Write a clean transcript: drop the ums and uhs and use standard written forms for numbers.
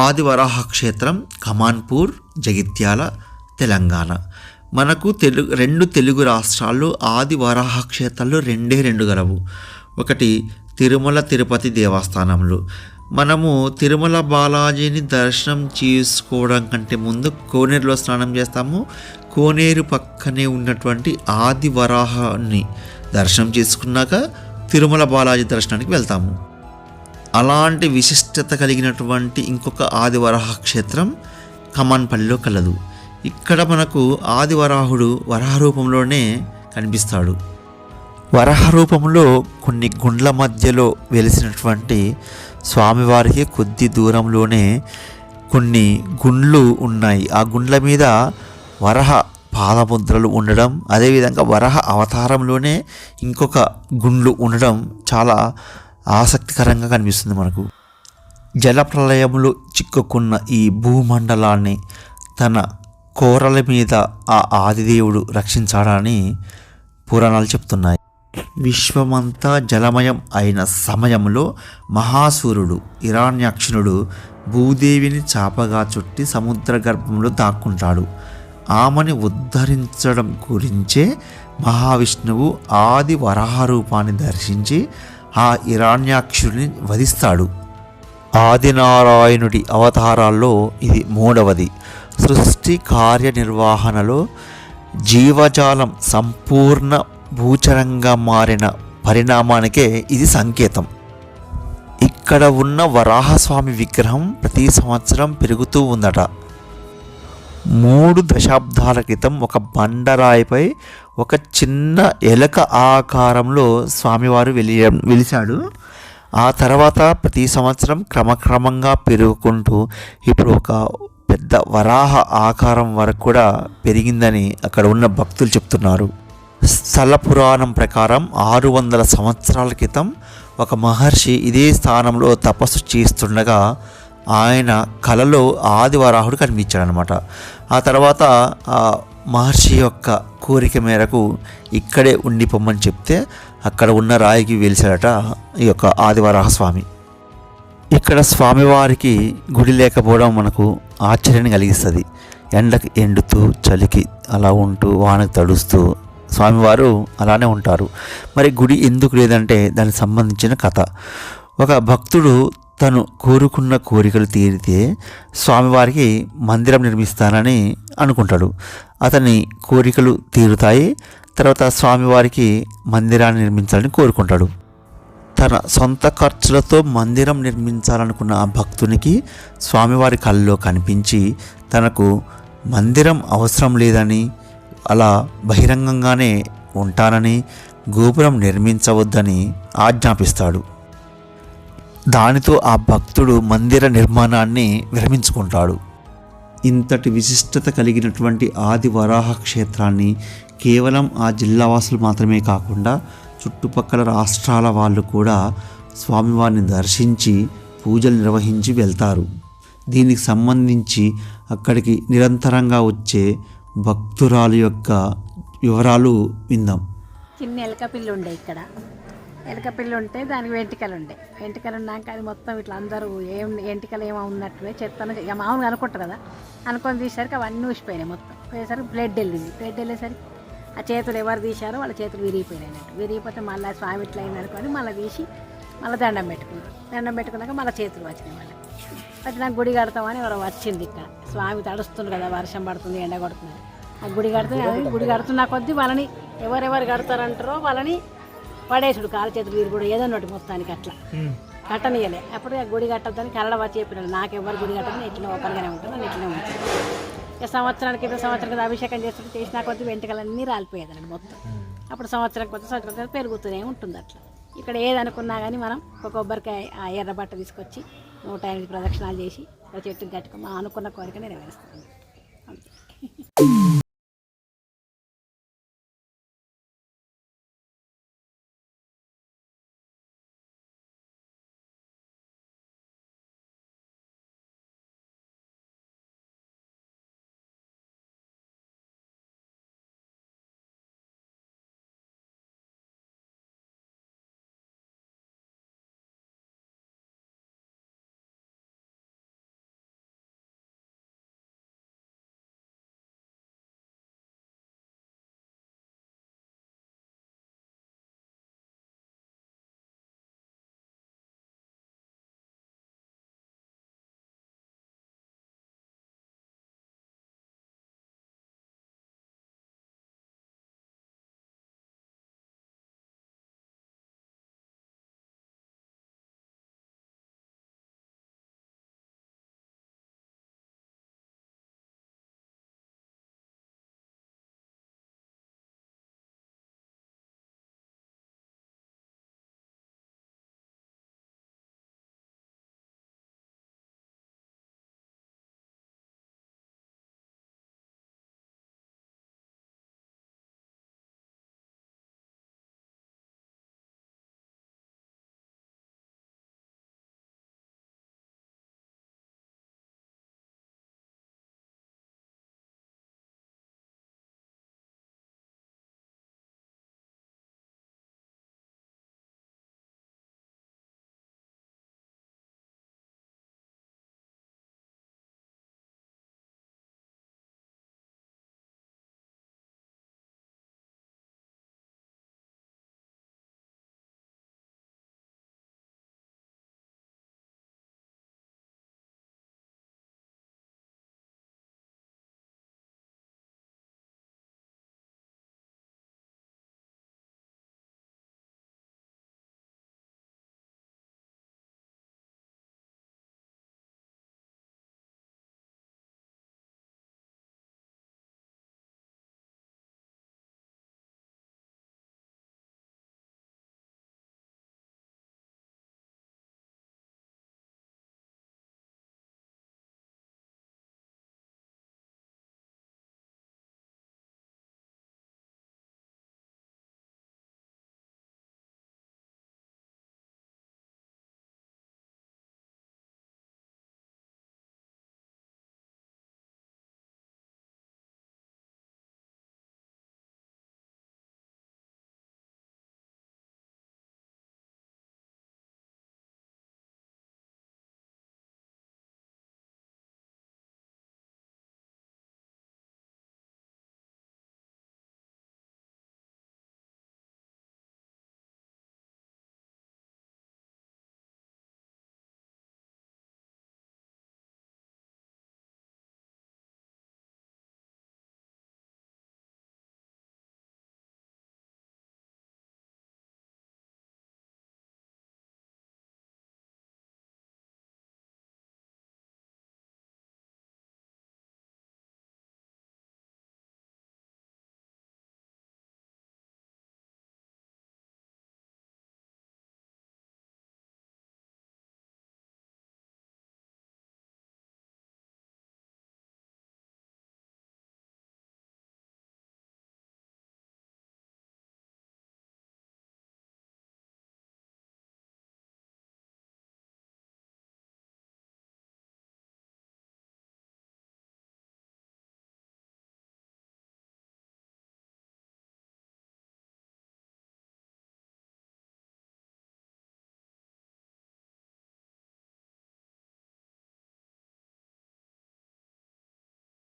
ఆదివరాహ క్షేత్రం కమాన్పూర్, జగిత్యాల, తెలంగాణ. మనకు రెండు తెలుగు రాష్ట్రాల్లో ఆదివరాహ క్షేత్రాలు రెండు గలవు. ఒకటి తిరుమల తిరుపతి దేవస్థానంలో. మనము తిరుమల బాలాజీని దర్శనం చేసుకోవడం కంటే ముందు కోనేరులో స్నానం చేస్తాము. కోనేరు పక్కనే ఉన్నటువంటి ఆదివరాహాన్ని దర్శనం చేసుకున్నాక తిరుమల బాలాజీ దర్శనానికి వెళ్తాము. అలాంటి విశిష్టత కలిగినటువంటి ఇంకొక ఆదివరాహ క్షేత్రం కమాన్పల్లిలో కలదు. ఇక్కడ మనకు ఆదివరాహుడు వరాహ రూపంలోనే కనిపిస్తాడు. వరాహ రూపంలో కొన్ని గుండ్ల మధ్యలో వెలిసినటువంటి స్వామివారికి కొద్ది దూరంలోనే కొన్ని గుండ్లు ఉన్నాయి. ఆ గుండ్ల మీద వరహ పాదముద్రలు ఉండడం, అదేవిధంగా వరహ అవతారంలోనే ఇంకొక గుండ్లు ఉండడం చాలా ఆసక్తికరంగా కనిపిస్తుంది మనకు. జలప్రలయంలో చిక్కుకున్న ఈ భూమండలాన్ని తన కోరల మీద ఆ ఆదిదేవుడు రక్షించాడని పురాణాలు చెప్తున్నాయి. విశ్వమంతా జలమయం అయిన సమయంలో మహాసూరుడు హిరణ్యాక్షునుడు భూదేవిని చాపగా చుట్టి సముద్ర గర్భంలో దాక్కుంటాడు. ఆమెని ఉద్ధరించడం గురించే మహావిష్ణువు ఆది వరాహ రూపాన్ని దర్శించి ఆ హిరణ్యాక్షుడిని వధిస్తాడు. ఆదినారాయణుడి అవతారాల్లో ఇది మూడవది. సృష్టి కార్యనిర్వహణలో జీవజాలం సంపూర్ణ భూచరంగా మారిన పరిణామానికే ఇది సంకేతం. ఇక్కడ ఉన్న వరాహస్వామి విగ్రహం ప్రతి సంవత్సరం పెరుగుతూ ఉందట. 3 దశాబ్దాల క్రితం ఒక బండరాయిపై ఒక చిన్న ఎలక ఆకారంలో స్వామివారు వెలిశాడు. ఆ తర్వాత ప్రతి సంవత్సరం క్రమక్రమంగా పెరుగుకుంటూ ఇప్పుడు ఒక పెద్ద వరాహ ఆకారం వరకు కూడా పెరిగిందని అక్కడ ఉన్న భక్తులు చెప్తున్నారు. స్థల పురాణం ప్రకారం 600 సంవత్సరాల క్రితం ఒక మహర్షి ఇదే స్థానంలో తపస్సు చేస్తుండగా ఆయన కలలో ఆదివరాహుడు కనిపించాడనమాట. ఆ తర్వాత ఆ మహర్షి యొక్క కోరిక మేరకు ఇక్కడే ఉండిపోమ్మని చెప్తే అక్కడ ఉన్న రాయికి వెలిసాడట ఈ యొక్క ఆదివరాహ స్వామి. ఇక్కడ స్వామివారికి గుడి లేకపోవడం మనకు ఆశ్చర్యాన్ని కలిగిస్తుంది. ఎండకి ఎండుతూ చలికి అలా ఉంటూ వానకు తడుస్తూ స్వామివారు అలానే ఉంటారు. మరి గుడి ఎందుకు లేదంటే దానికి సంబంధించిన కథ. ఒక భక్తుడు తను కోరుకున్న కోరికలు తీరితే స్వామివారికి మందిరం నిర్మిస్తానని అనుకుంటాడు. అతని కోరికలు తీరుతాయి. తర్వాత స్వామివారికి మందిరాన్ని నిర్మించాలని కోరుకుంటాడు. తన సొంత ఖర్చులతో మందిరం నిర్మించాలనుకున్న ఆ భక్తునికి స్వామివారి కళ్ళలో కనిపించి తనకు మందిరం అవసరం లేదని, అలా బహిరంగంగానే ఉంటానని, గోపురం నిర్మించవద్దని ఆజ్ఞాపిస్తాడు. దానితో ఆ భక్తుడు మందిర నిర్మాణాన్ని విరమించుకుంటాడు. ఇంతటి విశిష్టత కలిగినటువంటి ఆది వరాహ క్షేత్రాన్ని కేవలం ఆ జిల్లావాసులు మాత్రమే కాకుండా చుట్టుపక్కల రాష్ట్రాల వాళ్ళు కూడా స్వామివారిని దర్శించి పూజలు నిర్వహించి వెళ్తారు. దీనికి సంబంధించి అక్కడికి నిరంతరంగా వచ్చే భక్తురాలు యొక్క వివరాలు విందాం. చిన్న ఎలక పిల్లి ఉండే, ఇక్కడ ఎలక పిల్లి ఉంటే దానికి వెంట్రుకలు ఉండే. వెంట్రుకలు ఉన్నాక అది మొత్తం ఇట్లా అందరూ వెంట్రుకలు ఏమో ఉన్నట్టుగా చెత్తను ఇక మామూలుగా అనుకుంటారు కదా, అనుకొని తీసేసరికి అవన్నీ ఊసిపోయినాయి. మొత్తం పోయేసరికి బ్లడ్ వెళ్ళింది. బ్లడ్ వెళ్ళేసరికి ఆ చేతులు ఎవరు తీశారో వాళ్ళ చేతులు విరిగిపోయినట్టు. విరిగిపోతే మళ్ళీ స్వామి ఇట్లా అయింది అనుకొని మళ్ళీ తీసి మళ్ళీ దండం పెట్టుకున్నాం. దండం పెట్టుకున్నాక మళ్ళీ చేతులు వచ్చినాయి. వచ్చి నాకు గుడి కడతామని ఎవరో వచ్చింది ఇక్కడ. స్వామి తడుస్తుంది కదా, వర్షం పడుతుంది, ఎండ కొడుతుంది. ఆ గుడి కడుతుంది, అది గుడి కడుతున్న కొద్దీ వాళ్ళని ఎవరెవరు కడతారంటారో వాళ్ళని పడేసుడు కాలు చేతులు వీరు కూడా ఏదో ఒకటి మొత్తానికి అట్లా కట్టనియలే. అప్పుడు ఆ గుడి కట్టద్దని కరడ వచ్చి చెప్పినాడు, నాకెవ్వరు గుడి కట్టని ఇట్లా ఓపెన్గానే ఉంటాను, నేను ఇట్లనే ఉంటాను. ఇక సంవత్సరానికి అభిషేకం చేసినా కొద్ది వెంట్రుకలన్నీ రాలిపోయేది అన్నట్టు మొత్తం. అప్పుడు సంవత్సరం పెరుగుతూనే ఉంటుంది అట్లా. ఇక్కడ ఏదనుకున్నా కానీ మనం ఒక కొబ్బరికాయ ఆ ఎర్ర బట్ట తీసుకొచ్చి 108 ప్రదక్షిణాలు చేసి ఒక చెట్టుకి కట్టుకుని అనుకున్న కోరిక నెరవేరుస్తాను.